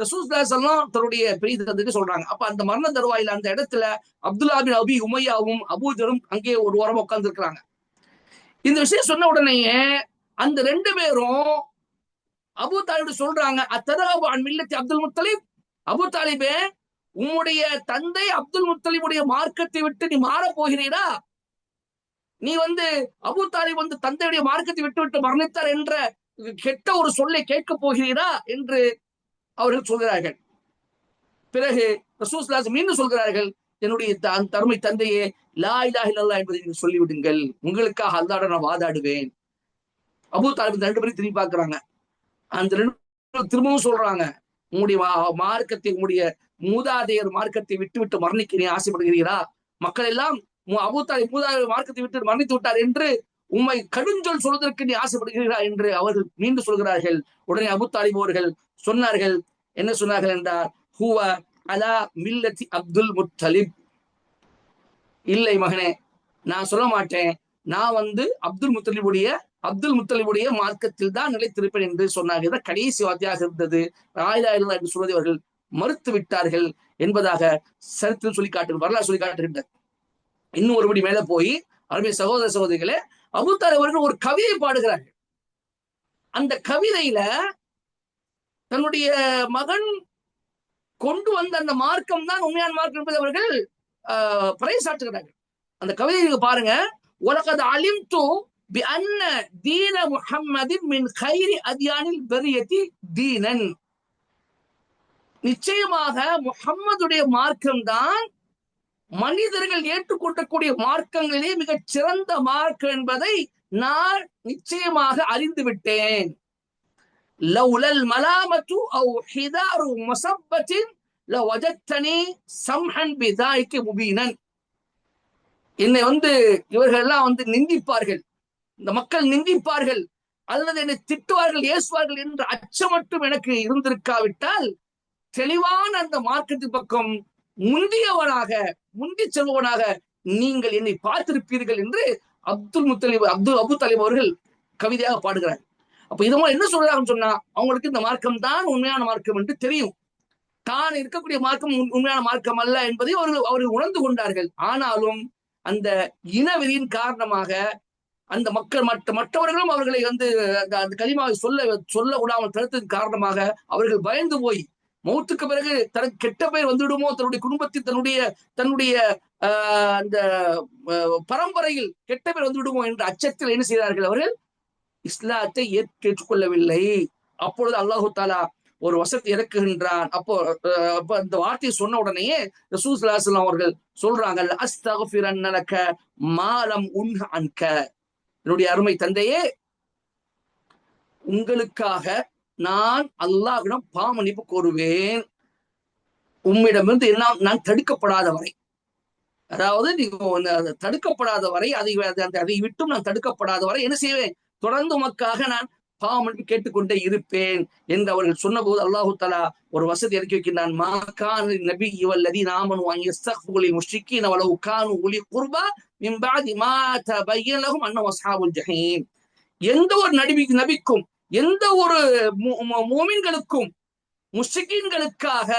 ரசூல் ஸல்லல்லாஹு அலைஹி வஸல்லம் தன்னுடைய பெரிய தந்தைக்கு சொல்றாங்க. அப்ப அந்த மரண தருவாயில அந்த இடத்துல அப்துல்லா பின் அபி உமையாவும் அபூஜரும் அங்கே ஒரு ஓரமா உட்கார்ந்து இருக்கிறாங்க. இந்த விஷயம் சொன்ன உடனேயே அந்த ரெண்டு பேரும் அபூ தாலிப் சொல்றாங்க, அத்ததஹபு அன் மில்லத்தி அப்துல் முத்தலிப், அபூ தாலிபே, உம்முடைய தந்தை அப்துல் முத்தலிபுடைய மார்க்கத்தை விட்டு நீ மாற போகிறீரா? நீ அபூ தாலிப் தந்தையுடைய மார்க்கத்தை விட்டு விட்டு மரணித்தார் என்ற கெட்ட ஒரு சொல்லை கேட்க போகிறீரா என்று அவர்கள் சொல்கிறார்கள். பிறகு ரசூல் ஸல்லல்லாஹு அலைஹி வஸல்லம் மீண்டும் சொல்கிறார்கள், என்னுடைய தருமை தந்தையே, லா இலாஹ இல்லல்லாஹ் என்பதை நீங்கள் சொல்லிவிடுங்கள், உங்களுக்காக அல்லாஹ்விடம் நான் வாதாடுவேன். அபூ தாலிப் ரெண்டு பேரும் திரும்பி பார்க்கிறாங்க. அந்த ரெண்டு திரும்பவும் சொல்றாங்க, உங்களுடைய மார்க்கத்தை, உங்களுடைய மூதாதையர் மார்க்கத்தை விட்டு விட்டு மரணிக்க நீ ஆசைப்படுகிறீரா? மக்கள் எல்லாம் அபூ தாலிப் மூதாதையர் மார்க்கத்தை விட்டு மரணித்து விட்டார் என்று உம்மை கடுஞ்சொல் சொல்வதற்கு நீ ஆசைப்படுகிறீரா என்று அவர்கள் மீண்டும் சொல்கிறார்கள். உடனே அபூ தாலிப் அவர்கள் சொன்னார்கள், என்ன சொன்னார்கள் என்றால், ஹுவ அலா மில்லத்தி அப்துல் முத்தலிப். இல்லை மகனே, நான் சொல்ல மாட்டேன், நான் அப்துல் முத்தலிபுடைய மார்க்கத்தில் தான் நிலைத்திருப்பேன் என்று சொன்னார்கள். இதான் கடைசி வார்த்தையாக இருந்தது. லா இலாஹ இல்லல்லாஹ் என்று சொல்வதை அவர்கள் மறுத்து விட்டார்கள் என்பதாக சரித்திரம் சொல்லி காட்டு, வரலாறு சொல்லி காட்டுகின்றது. இன்னும் ஒருபடி மேல போய் அருமை சகோதர சகோதரிகளே, அபூ தாலிப் அவர்கள் ஒரு கவிதை பாடுகிறார்கள். அந்த கவிதையில தன்னுடைய மகன் கொண்டு வந்த அந்த மார்க்கம் தான் உண்மையான மார்க்கம் என்பதை அவர்கள் பறைசாற்றுகிறார்கள். அந்த கவிதை நீங்க பாருங்க, உலகத் அலிம்து பிஅன்ன தீன முஹம்மதின் மின் கைரி அத்யானில் பரியதி தீனன். நிச்சயமாக முஹம்மதுடைய மார்க்கம் தான் மனிதர்கள் ஏற்றுக்கொள்ளக்கூடிய மார்க்கங்களிலே மிகச் சிறந்த மார்க்கம் என்பதை நான் நிச்சயமாக அறிந்து விட்டேன். லௌலல் மலாமத்து அவ் ஹிதாரு மஸப்பத்தின் லவஜத்தனி சம்ஹன் பிதாயிக்கு முபீனன். என்னை இவர்கள் எல்லாம் நிந்திப்பார்கள், இந்த மக்கள் நிந்திப்பார்கள் அல்லது என்னை திட்டுவார்கள், ஏசுவார்கள் என்ற அச்சம் மட்டும் எனக்கு இருந்திருக்காவிட்டால் தெளிவான அந்த மார்க்கத்தின் பக்கம் முந்தி செல்வனாக நீங்கள் என்னை பார்த்திருப்பீர்கள் என்று அபூ தாலிப் அவர்கள் கவிதையாக பாடுகிறார். அப்ப இது என்ன சொல்றாங்கன்னு சொன்னா, அவங்களுக்கு இந்த மார்க்கம் தான் உண்மையான மார்க்கம் என்று தெரியும். தான் இருக்கக்கூடிய மார்க்கம் உண்மையான மார்க்கம் அல்ல என்பதை அவர்கள் உணர்ந்து கொண்டார்கள். ஆனாலும் அந்த இனவெறியின் காரணமாக அந்த மக்கள் மற்றவர்களும் அவர்களை அந்த கலிமாவை சொல்ல விடாமல் தடுத்ததன் காரணமாக அவர்கள் பயந்து போய் மௌத்துக்கு பிறகு தனக்கு கெட்ட பெயர் வந்துவிடுமோ, தன்னுடைய குடும்பத்தில் தன்னுடைய அந்த பரம்பரையில் கெட்ட பெயர் வந்துவிடுமோ என்ற அச்சத்தில் என்ன செய்தார்கள், அவர்கள் இஸ்லாத்தை ஏற்றுக்கொள்ளவில்லை. அப்பொழுது அல்லாஹு தாலா ஒரு வசத்தை இறக்குகின்றான். அப்போ இந்த வார்த்தையை சொன்ன உடனேயே ரசூல் ஸல்லல்லாஹு அலைஹி வஸல்லம் அவர்கள் சொல்றாங்க, அஸ்தக்ஃபிரன்ன லக மாலம் உன்ஹ அன்க. என்னுடைய அருமை தந்தையே, உங்களுக்காக நான் அல்லாஹ்விடம் பாவமன்னிப்பு கோருவேன், உம்மிடமிருந்து எல்லாம் நான் தடுக்கப்படாத வரை. அதாவது நீங்க தடுக்கப்படாத வரை, அதை விட்டும் நான் தடுக்கப்படாத வரை என்ன செய்வேன், தொடர்ந்து உமக்காக நான் பாவமன்னிப்பு கேட்டுக்கொண்டே இருப்பேன் என்று அவர்கள் சொன்ன போது அல்லாஹு தஆலா ஒரு வசதி இறக்கி வைக்கின்றான். மா கான நபிய்யி வல்லதீன ஆமனு அன் யஸ்தக்ஃபிரு லில் முஷ்ரிக்கீன வலவ் கானு உலி குர்பா மின் பஅதி மா தபய்யன லஹும் அன்னஹும் அஸ்ஹாபுல் ஜஹீம். எந்த ஒரு நபிக்கும் எந்த ஒரு மூமின்களுக்கும் முஷ்ரிக்கீன்களுக்காக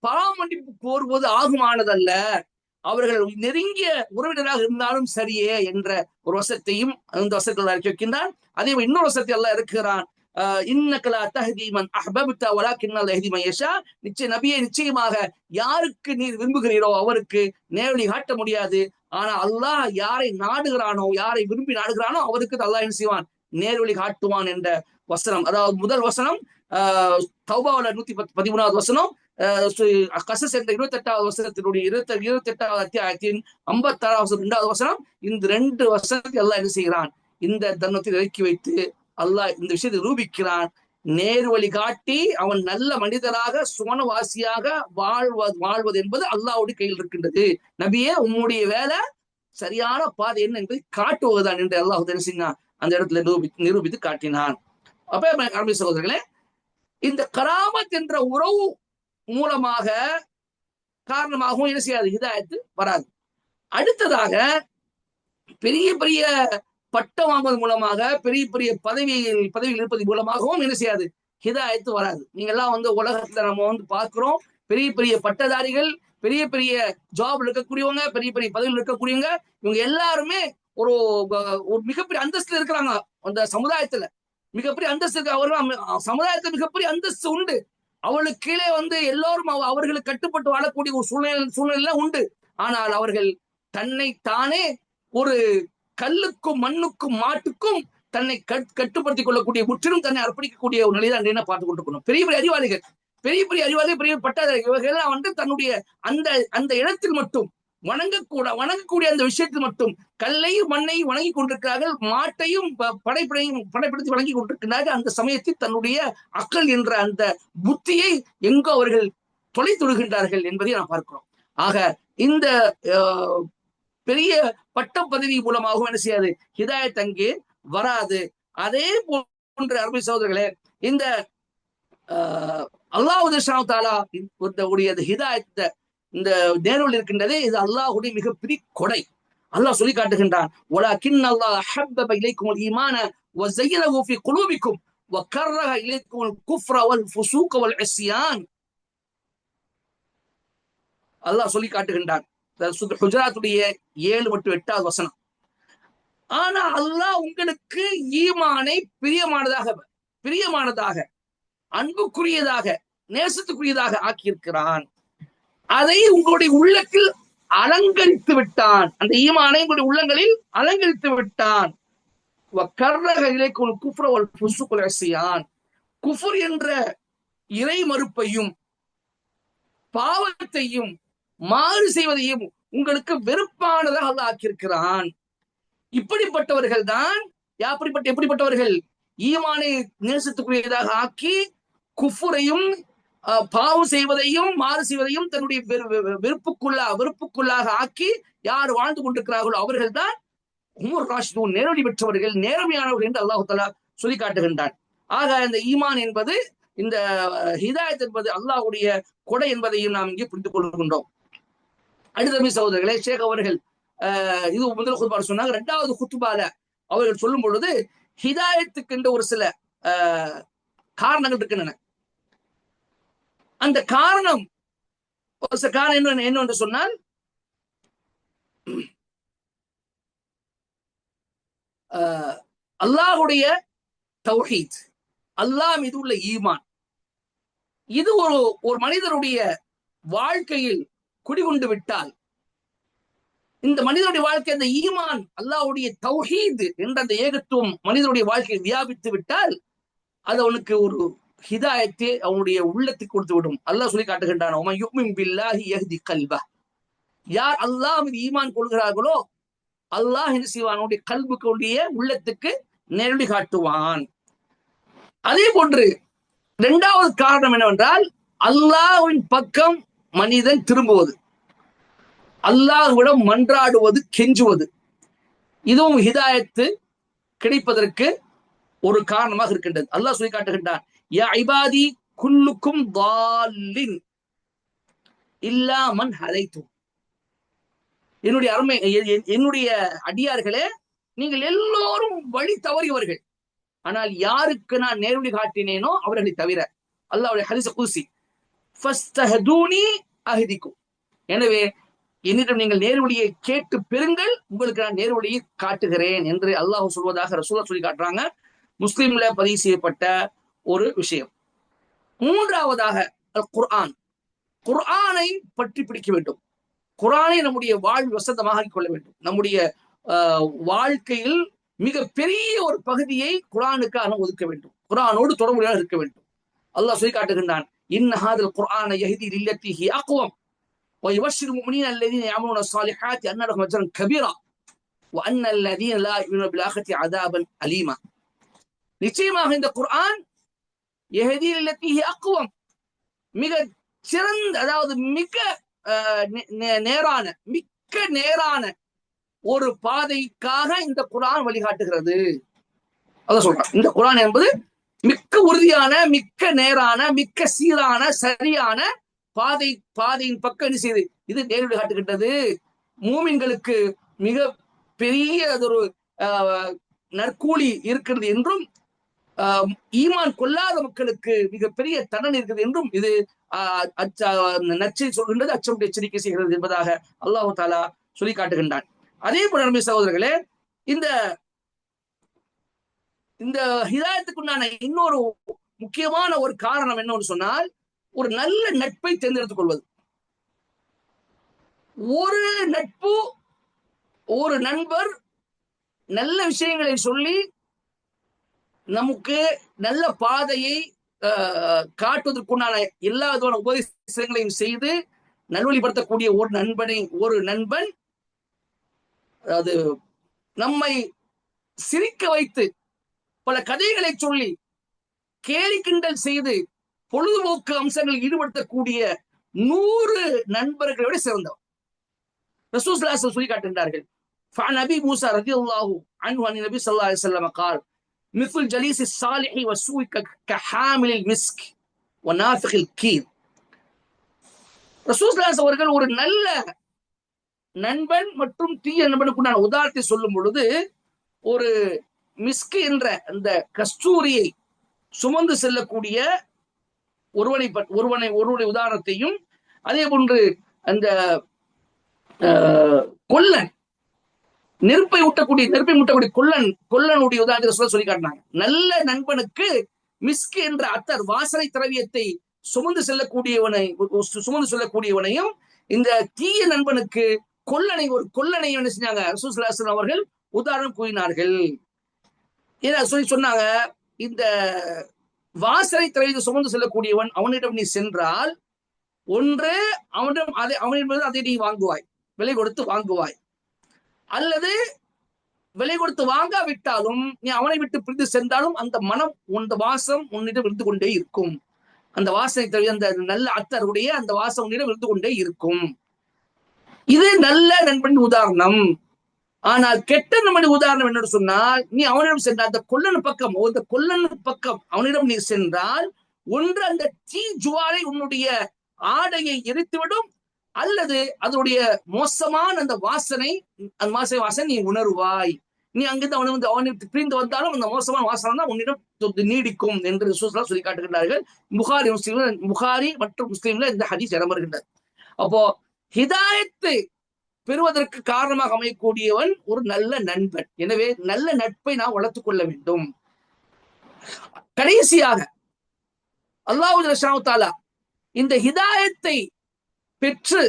பாவமன்னிப்பு கோருவது ஆகுமானதல்ல, அவர்கள் நெருங்கிய உறவினராக இருந்தாலும் சரியே என்ற ஒரு வசத்தையும் அந்த வசத்தில் இறக்கி வைக்கின்றான். அதே இன்னொரு வசத்தை அல்லாஹ் இருக்கிறான், இன்னக லா தஹ்தி மன் அஹ்பப்த வலாக்கின்னல்லாஹ் யஹ்தி மன் யஷா. நபியே, நிச்சயமாக யாருக்கு நீர் விரும்புகிறீரோ அவருக்கு நேரடி காட்ட முடியாது, ஆனா அல்லாஹ் யாரை நாடுகிறானோ, யாரை விரும்பி நாடுகிறானோ அவருக்கு அல்லாஹ் என்ன செய்வான், நேர்வழி காட்டுவான் என்ற வசனம். அதாவது முதல் வசனம் தௌபாவுல 113வது வசனம், கசஸ் என்ற 28வது வசனத்தினுடைய 28வது அத்தியாயத்தின் 56வது 2வது வசனம். இந்த 2 வசனத்தை அல்லாஹ் என்ன செய்கிறான், இந்த தர்மத்தில் இறக்கி வைத்து அல்லாஹ் இந்த விஷயத்தை நிரூபிக்கிறான். நேர் வழி காட்டி அவன் நல்ல மனிதராக சுவனவாசியாக வாழ்வது என்பது அல்லாஹ்வுடைய கையில் இருக்கின்றது. நபியே, உம்முடைய வேலை சரியான பாதை என்ன என்பதை காட்டுவதுதான் என்று அல்லாஹ் தெரிசினான், அந்த இடத்துல நிரூபித்து காட்டினான். அப்ப அருமை சகோதரர்களே, இந்த கராமத் என்ற உறவு மூலமாக காரணமாகவும் என்ன செய்யாது, ஹிதாயத்து வராது. அடுத்ததாக பெரிய பெரிய பட்டம் வாங்குவது மூலமாக, பெரிய பெரிய பதவியில் இருப்பது மூலமாகவும் என்ன செய்யாது, ஹிதாயத்து வராது. நீங்க எல்லாம் உலகத்துல நம்ம பார்க்கிறோம், பெரிய பெரிய பட்டதாரிகள், பெரிய பெரிய ஜாப்ல இருக்கக்கூடியவங்க, பெரிய பெரிய பதவியில் இருக்கக்கூடியவங்க, இவங்க எல்லாருமே ஒரு மிகப்பெரிய அந்தஸ்துல இருக்கிறாங்க. அந்த சமுதாயத்துல மிகப்பெரிய அந்தஸ்து இருக்கு. அவர்கள் சமுதாயத்துல மிகப்பெரிய அந்தஸ்து உண்டு. அவளுக்கு கீழே எல்லோரும் அவர்களுக்கு கட்டுப்பட்டு வாழக்கூடிய ஒரு சூழ்நிலை உண்டு. ஆனால் அவர்கள் தன்னை தானே ஒரு கல்லுக்கும் மண்ணுக்கும் மாட்டுக்கும் தன்னை கட்டுப்படுத்திக் கொள்ளக்கூடிய, முற்றிலும் தன்னை அர்ப்பணிக்கக்கூடிய ஒரு நிலைதான் என்ன பார்த்து கொண்டிருக்கணும். பெரிய பெரிய அறிவாளிகள், பெரிய பட்டதாரிகள், இவர்கள் தன்னுடைய அந்த இடத்தில் மட்டும் வணங்கக்கூடிய அந்த விஷயத்தில் மட்டும் கல்லையும் மண்ணையும் வணங்கி கொண்டிருக்கிறார்கள், மாட்டையும் படைப்படுத்தி வணங்கி கொண்டிருக்கிறார்கள். அந்த சமயத்தில் தன்னுடைய அக்கல் என்ற அந்த புத்தியை எங்கோ அவர்கள் தொலைத்துடுகின்றார்கள் என்பதை நாம் பார்க்கிறோம். ஆக இந்த பெரிய பட்ட பதவி மூலமாகவும் என்ன செய்யாது, ஹிதாயத் அங்கே வராது. அதே போன்ற அருமை சகோதரர்களே, இந்த அல்லாஹ் தஆலா ஹிதாயத்தை இந்த நேர்வழி இருக்கின்றதே, இது அல்லாஹ்வுடைய மிகப்பெரிய கொடை. அல்லாஹ் சொல்லி காட்டுகின்றான், வலக்கின்னல்லாஹ் ஹப்பப இலைக்குமுல் ஈமான வஸய்யனஹு ஃபீ குலூபிக்கும் வகர்ரஹ இலைக்குமுல் குஃப்ர வல் ஃபுசூக வல் இஸ்யான். அல்லாஹ் சொல்லி காட்டுகின்றான், ஹுஜராத்துடைய 7 மற்றும் 8வது வசனம். ஆனா அல்லாஹ் உங்களுக்கு ஈமானை பிரியமானதாக அன்புக்குரியதாக நேசத்துக்குரியதாக ஆக்கியிருக்கிறான். அதை உங்களுடைய உள்ளத்தில் அலங்கரித்து விட்டான். அந்த ஈமானை உங்களுடைய உள்ளங்களில் அலங்கரித்து விட்டான். குஃபர் என்ற இறை மறுப்பையும் பாவத்தையும் மாறு செய்வதையும் உங்களுக்கு வெறுப்பானதாக அல்லாஹ் ஆக்கியிருக்கிறான். இப்படிப்பட்டவர்கள் தான் எப்படிப்பட்டவர்கள், ஈமானை நேசத்துக்குரியதாக ஆக்கி குஃபரையும் பாவம் செய்வதையும் மாறு செய்வதையும் தன்னுடைய வெறுப்புக்குள்ளாக ஆக்கி யார் வாழ்ந்து கொண்டிருக்கிறார்களோ அவர்கள் தான் உமர் ராஷிதூன், நேரடி பெற்றவர்கள், நேர்மையானவர்கள் என்று அல்லாஹ் தஆலா சொல்லி காட்டுகின்றான். ஆக இந்த ஈமான் என்பது, இந்த ஹிதாயத் என்பது அல்லாஹ்வுடைய கொடை என்பதையும் நாம் இங்கே புரிந்து கொள்கின்றோம். அடுத்த சகோதரர்களே, ஷேக் அவர்கள் இது முதல் குத்பால சொன்னாங்க. 2வது குத்பால அவர்கள் சொல்லும் பொழுது ஹிதாயத்துக்கு என்ற ஒரு சில காரணங்கள் இருக்கின்றன. அந்த காரணம் என்ன சொன்னால், அல்லாஹ்வுடைய தௌஹீத், அல்லாஹ் மீது உள்ள ஈமான், இது ஒரு மனிதனுடைய வாழ்க்கையில் குடிகொண்டு விட்டால், இந்த மனிதனுடைய வாழ்க்கை அந்த ஈமான் அல்லாஹ்வுடைய தௌஹீத் என்ற அந்த ஏகத்துவம் மனிதனுடைய வாழ்க்கையில் வியாபித்து விட்டால், அது அவனுக்கு ஒரு ஹிதாயத்தை அவனுடைய உள்ளத்துக்கு கொடுத்து விடும். அல்லாஹ் சொல்லி காட்டுகின்றான், யார் அல்லாஹ் மீது ஈமான் கொள்கிறார்களோ அல்லாஹ் என்ன செய்வான், அவனுடைய கல்புக்குடைய உள்ளத்துக்கு நேரடி காட்டுவான். அதே போன்று இரண்டாவது காரணம் என்னவென்றால், அல்லாஹ்வின் பக்கம் மனிதன் திரும்புவது, அல்லாஹ்விடம் மன்றாடுவது, கெஞ்சுவது, இதுவும் ஹிதாயத்து கிடைப்பதற்கு ஒரு காரணமாக இருக்கின்றது. அல்லாஹ் சொல்லி காட்டுகின்றான், யா இபாதி குல்லுக்கும் தாலின் இல்லா மன் ஹதைது, என்னுடைய அருமை என்னுடைய அடியார்களே, நீங்கள் எல்லோரும் வழி தவறியவர்கள், ஆனால் யாருக்கு நான் நேர்வழி காட்டினேனோ அவர்களை தவிர. அல்லாஹ்வுடைய ஹதீஸ் குத்ஸி, ஃபஸ்தஹதூனி அஹ்திக்கும், எனவே என்னிடம் நீங்கள் நேர்வழியை கேட்டு பெறுங்கள், உங்களுக்கு நான் நேர்வழியை காட்டுகிறேன் என்று அல்லாஹ் சொல்வதாக ரசூலுல்லாஹ் சொல்லி காட்டுறாங்க. முஸ்லிம்ல பதிவு செய்யப்பட்ட ஒரு விஷயம். மூன்றாவதாக குர்ஆன், குர்ஆனை பற்றி பிடிக்க வேண்டும். குர்ஆனை நம்முடைய வாழ்வு வசந்தமாக கொள்ள வேண்டும். நம்முடைய வாழ்க்கையில் மிக பெரிய ஒரு பகுதியை குர்ஆனுக்காக ஒதுக்க வேண்டும், குர்ஆனோடு தொடர்புடையதாக இருக்க வேண்டும். அல்லாஹ் சொல்லி காட்டுகின்றான், இன்ன ஹாதல் குர்ஆன யஹ்தி லில்லதி ஹி அக்வம் வ யுபஷ்ஷிரு முஃமினீன அல்லதீன யஅமலூன ஸாலிஹாத்தி அன்ன லஹும் அஜ்ரன் கபீரா வ அன்ன அல்லதீன லா யுமினூன பில் ஆখিরাতি அஸாபன் அலீமா. நிச்சயமாக இந்த குர்ஆன் யஹ்தி லில்லதி ஹி அக்வம், மிக சிறந்த, அதாவது மிக நேரான, மிக்க நேரான ஒரு பாதைக்காக இந்த குர்ஆன் வழிகாட்டுகிறது. அத சொல்றான், இந்த குர்ஆன் என்பது மிக்க உறுதியான, மிக்க நேரான, மிக்க சீரான, சரியான பாதையின் பக்கம் என்ன செய்யுது, இது நேரடி காட்டுகின்றது. மூமின்களுக்கு மிக பெரிய ஒரு நற்கூலி இருக்கிறது என்றும், ஈமான் கொள்ளாத மக்களுக்கு மிகப்பெரிய தண்டனை இருக்கிறது என்றும் இது நச்சை சொல்கின்றது, அச்சமுடைய எச்சரிக்கை செய்கிறது என்பதாக அல்லாஹ் தஆலா சொல்லி காட்டுகின்றான். அதே போல நம்பி சகோதரர்களே, இந்த இந்த ஹிதாயத்துக்குண்டான இன்னொரு முக்கியமான ஒரு காரணம் என்னன்னு சொன்னால், ஒரு நல்ல நட்பை தேர்ந்தெடுத்துக் கொள்வது. ஒரு நட்பு, ஒரு நண்பர் நல்ல விஷயங்களை சொல்லி நமக்கு நல்ல பாதையை காட்டுவதற்குண்டான எல்லா விதமான உபதேசங்களையும் செய்து நல்வழிப்படுத்தக்கூடிய ஒரு நண்பன், அதாவது நம்மை சிரிக்க வைத்து பல கதைகளை சொல்லி கேலி கிண்டல் செய்து பொழுதுபோக்கு அம்சங்களில் ஈடுபடுத்தக்கூடிய 100 நண்பர்களை விட சிறந்தவர். ரசூல் ஸல்லல்லாஹு அலைஹி வஸல்லம் சொல்லி காட்டுகின்றார்கள், ஃபஅன் அபீ மூஸா ரலியல்லாஹு அன்ஹு அன் நபி ஸல்லல்லாஹு அலைஹி வஸல்லம் قال مثل جليس الصالح والسوء كحامل المسك ونافخ الكير. ரசூல் ஸல்லல்லாஹு அலைஹி வஸல்லம் அவர்கள் ஒரு நல்ல நண்பன் மற்றும் தீய நண்பனுக்கு நான் உதாரணத்தை சொல்லும் பொழுது, ஒரு மிஸ்க் என்ற அந்த கஸ்தூரியை சுமந்து செல்லக்கூடிய ஒருவனுடைய உதாரணத்தையும், அதே போன்று அந்த கொல்லன், நெருப்பை மூட்டக்கூடிய கொல்லனுடைய உதாரணத்தை சொல்லி காட்டினாங்க. நல்ல நண்பனுக்கு மிஸ்க் என்ற அத்தர் வாசனை திரவியத்தை சுமந்து செல்லக்கூடியவனையும், இந்த தீய நண்பனுக்கு ஒரு கொல்லனையும் என்ன செஞ்சாங்க ரசூல் ஸல்லல்லாஹு அலைஹி வஸல்லம் அவர்கள் உதாரணம் கூறினார்கள். சொன்னாங்க, இந்த வாசனை திரவியத்தை சுமந்து செல்லக்கூடியவன் அவனிடம் நீ சென்றால், ஒன்று அவனிடம் அதை நீ வாங்குவாய், விலை கொடுத்து வாங்குவாய், அல்லது விலை கொடுத்து வாங்காவிட்டாலும் நீ அவனை விட்டு பிரிந்து சென்றாலும் அந்த மனம், அந்த வாசம் உன்னிடம் இருந்து கொண்டே இருக்கும். அந்த வாசனை தவிர அந்த நல்ல அத்தருடைய அந்த வாசம் உன்னிடம் இருந்து கொண்டே இருக்கும். இது நல்ல நண்பனின் உதாரணம். ஆனால் கெட்ட நண்பனின் உதாரணம் என்னன்னு சொன்னால், நீ அவனிடம் சென்றால், அந்த கொல்லன் பக்கம் அவனிடம் நீ சென்றால், ஒன்று அந்த தீ ஜுவாலை உன்னுடைய ஆடையை எரித்துவிடும், அல்லது அதனுடைய மோசமான அந்த வாசனை நீ உணர்வாய். நீ அங்கிருந்து அவனை பிரிந்து வந்தாலும் அந்த மோசமான வாசனை தான் உன்னிடம் நீடிக்கும் என்று ரசூல் ஸல்லல்லாஹு அலைஹி வஸல்லம் சொல்லி காட்டுகிறார்கள். புகாரி மற்றும் முஸ்லிம்ல இந்த ஹதீஸ் இடம்பெறுகின்றது. அப்போ ஹிதாயத்தை பெறுவதற்கு காரணமாக அமையக்கூடியவன் ஒரு நல்ல நண்பன். எனவே நல்ல நட்பை நாம் வளர்த்துக் கொள்ள வேண்டும். கடைசியாக அல்லாஹ் சுப்ஹானஹு வ தஆலா இந்த ஹிதாயத்தை பெற்று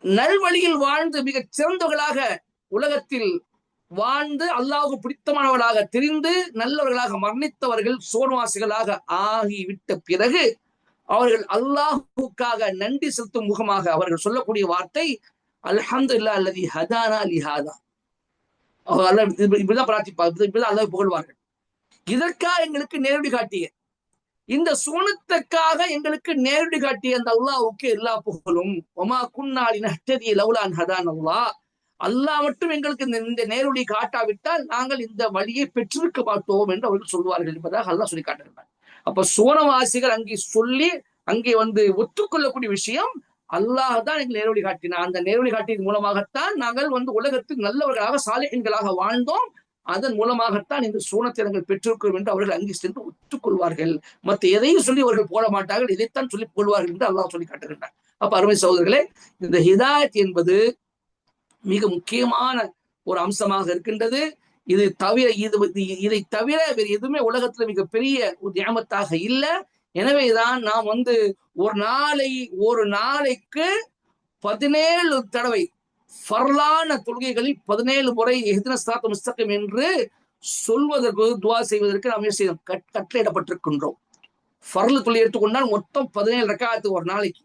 நல்வழியில் வாழ்ந்து மிகச் சிறந்தவர்களாக உலகத்தில் வாழ்ந்து அல்லாஹ்வுக்கு பிடித்தமானவர்களாக தெரிந்து நல்லவர்களாக மரணித்தவர்கள் சோர்வாசிகளாக ஆகிவிட்ட பிறகு அவர்கள் அல்லாஹுக்காக நன்றி செலுத்தும் முகமாக அவர்கள் சொல்லக்கூடிய வார்த்தை அல்ஹம்துலில்லாஹ் அல்லதி ஹதானா லிஹாதா. இப்படிதான் பிரார்த்திப்பாங்க, இப்படிதான் அல்லாஹ் புகழ்வார்கள். இதற்காக எங்களுக்கு நேரடி காட்டிய, இந்த சூனத்துக்காக எங்களுக்கு நேரடி காட்டிய அந்த அல்லாஹ்வுக்கு எல்லா புகழும். ஒமா குன்னாலி நஹ்ததி லௌலா அன் ஹதான அல்லாஹ். அல்லாஹ் மட்டும் எங்களுக்கு இந்த நேரடி காட்டாவிட்டால் நாங்கள் இந்த வழியை பெற்றிருக்க மாட்டோம் என்று அவர்கள் சொல்வார்கள் என்பதாக அல்லாஹ் சொல்லி காட்டுகிறார். அப்ப சோனவாசிகள் அங்கே சொல்லி அங்கே ஒத்துக்கொள்ளக்கூடிய விஷயம், அல்லாஹ் தான் எங்களுக்கு நேரடி காட்டினார். அந்த நேரடி காட்டியதன் மூலமாகத்தான் நாங்கள் உலகத்துக்கு நல்லவர்களாக சாலிஹீன்களாக வாழ்ந்தோம். அதன் மூலமாகத்தான் இந்த சூனத்தை நாங்கள் பெற்றிருக்கிறோம் என்று அவர்கள் அங்கே சென்று ஒத்துக்கொள்வார்கள். மற்ற எதையும் சொல்லி அவர்கள் போட மாட்டார்கள், இதைத்தான் சொல்லி கொள்வார்கள் என்று அல்லாஹ் சொல்லி காட்டுகின்றார். அப்ப அருமை சகோதரர்களே, இந்த ஹிதாயத் என்பது மிக முக்கியமான ஒரு அம்சமாக இருக்கின்றது. இது தவிர இதை தவிர வேறு எதுவுமே உலகத்துல மிகப்பெரிய ஒரு நியமத்தாக இல்லை. எனவேதான் நாம் ஒரு நாளைக்கு 17 தடவை ஃபர்லான தொழுகைகளில் 17 முறை இஹ்தின ஸிராத்தல் முஸ்தகீம் என்று சொல்வதற்கு, துஆ செய்வதற்கு நாம் கட்டளையிடப்பட்டிருக்கின்றோம். ஃபர்ல் தொழுகை எடுத்துக்கொண்டால் மொத்தம் 17 ரக்காத்து ஒரு நாளைக்கு.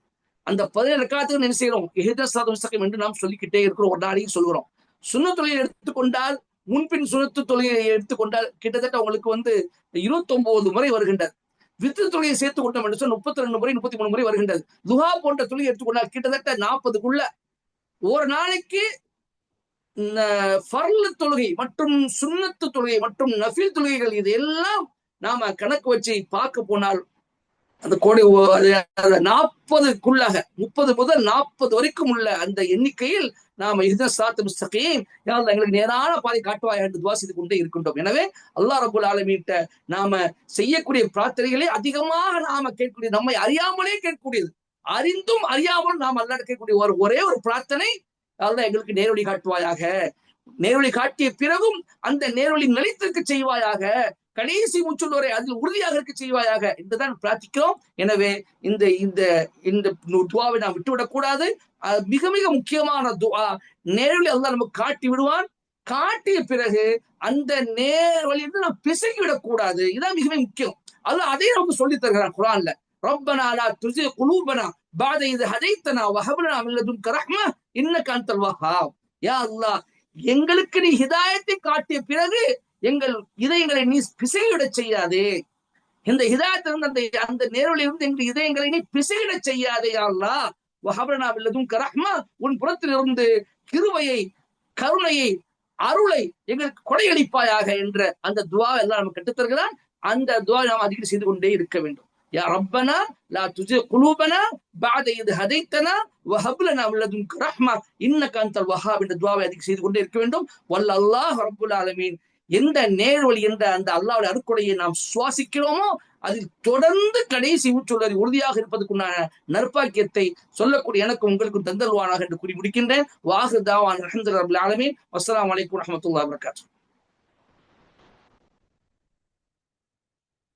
அந்த 17 ரக்காத்துக்கு என்ன செய்யறோம்? இஹ்தின ஸிராத்தல் முஸ்தகீம் என்று நாம் சொல்லிக்கிட்டே இருக்கிறோம், ஒரு நாளைக்கு சொல்கிறோம். சுன்னத் தொழுகை எடுத்துக்கொண்டால், முன்பின் சுன்னத்து தொழுகையை எடுத்துக்கொண்டால் கிட்டத்தட்ட உங்களுக்கு 29 முறை வருகின்றது. வித்ர் தொழுகையை சேர்த்து கொண்டோம் என்று சொன்னால் 32 முறை 33 முறை வருகின்றது. துஹா போன்ற தொழுகை எடுத்துக்கொண்டால் கிட்டத்தட்ட 40க்குள்ள ஒரு நாளைக்கு ஃபர்ல் தொழுகை மற்றும் சுன்னத்து தொழுகை மற்றும் நஃபில் தொழுகைகள் இது எல்லாம் நாம கணக்கு வச்சு பார்க்க போனால் அந்த கோடி 40க்குள்ளாக 30 முதல் 40 வரைக்கும் உள்ள அந்த எண்ணிக்கையில் நாம இஹ்தின ஸிராத்தல் முஸ்தகீம், யா அல்லாஹ் எங்களுக்கு நேரான பாதை காட்டுவாய் என்று துஆ செய்து கொண்டே இருக்கின்றோம். எனவே அல்லாஹ் ரப்பல் ஆலமீன் நாம செய்யக்கூடிய பிரார்த்தனைகளை அதிகமாக நாம கேட்கக்கூடிய, நம்மை அறியாமலே கேட்கக்கூடியது, அறிந்தும் அறியாமல் நாம் அல்லாஹ் கேட்கக்கூடிய ஒரே ஒரு பிரார்த்தனை, அல்லாஹ் எங்களுக்கு நேரடி காட்டுவாயாக, நேரடி காட்டிய பிறகும் அந்த நேரடி நிலைத்திருக்க செய்வாயாக, கடைசி மூச்சுள்ளவரை அதில் உறுதியாக இருக்க செய்வாயாக என்றுதான் பிரார்த்திக்கிறோம். எனவே இந்த இந்த இந்த துஆவை நாம் விட்டுவிடக் கூடாது. மிக மிக முக்கியமான துஆ. நேரடி அல்லாஹ் நமக்கு காட்டி விடுவான். காட்டிய பிறகு அந்த நேர்வழியிலிருந்து நாம் பிசகி விடக்கூடாது. இதான் மிக மிக முக்கியம். அல்லாஹ் அதையும் நமக்கு சொல்லி தருகிறான் குர்ஆன்ல. ரப்பனா லா துஸிக் குலூபனா பஅத இத் ஹதைத்தனா வஹப் லனா மின் லதுன்க ரஹ்ம இன்னக அன்தல் வஹ்ஹாப். யா அல்லாஹ், எங்களுக்கு நீ ஹிதாயத்தை காட்டிய பிறகு எங்கள் இதயங்களை நீ பிசையிடச் செய்யாதே. இந்த ஹிதாயத்திலிருந்து அந்த நேர்வழியிலிருந்து எங்கள் இதயங்களை நீ பிசையிடச் செய்யாதே. யா அல்லாஹ், வஹப் லனா மின் லதுன்க ரஹ்ம, உன் புறத்திலிருந்து கிருபையை, கருணையை, அருளை எங்களுக்கு கொடையளிப்பாயாக என்ற அந்த துஆவை எல்லாம் நமக்கு கற்றுத்தருகிறான். அந்த துஆவை நாம் அதிகம் செய்து கொண்டே இருக்க வேண்டும். யா ரப்பனா லா துஸிக் குலூபனா பஅத இத் ஹதைத்தனா வஹப் லனா மின் லதுன்க ரஹ்ம இன்னக அன்தல் வஹ்ஹாப் என்ற துஆவை அதிகம் செய்து கொண்டே இருக்க வேண்டும். வல்லல்லாஹு ரப்புல் ஆலமீன் எந்த நேர்வழி என்ற அந்த அல்லாஹ்வுடைய அருட்கொடையை நாம் சுவாசிக்கிறோமோ அதில் தொடர்ந்து கடைசி மூச்சுள்ளதை உறுதியாக இருப்பதற்குண்டான நற்பாக்கியத்தை சொல்லக்கூடிய எனக்கு உங்களுக்கும் தந்தல்வானாக என்று கூறி முடிக்கின்றேன். வாஹிர் தாவான் அல்ஹம்துலில்லாஹி ரப்பில் ஆலமீன். வஸ்ஸலாமு அலைக்கும் வரஹ்மத்துல்லாஹி வபரகாத்துஹு.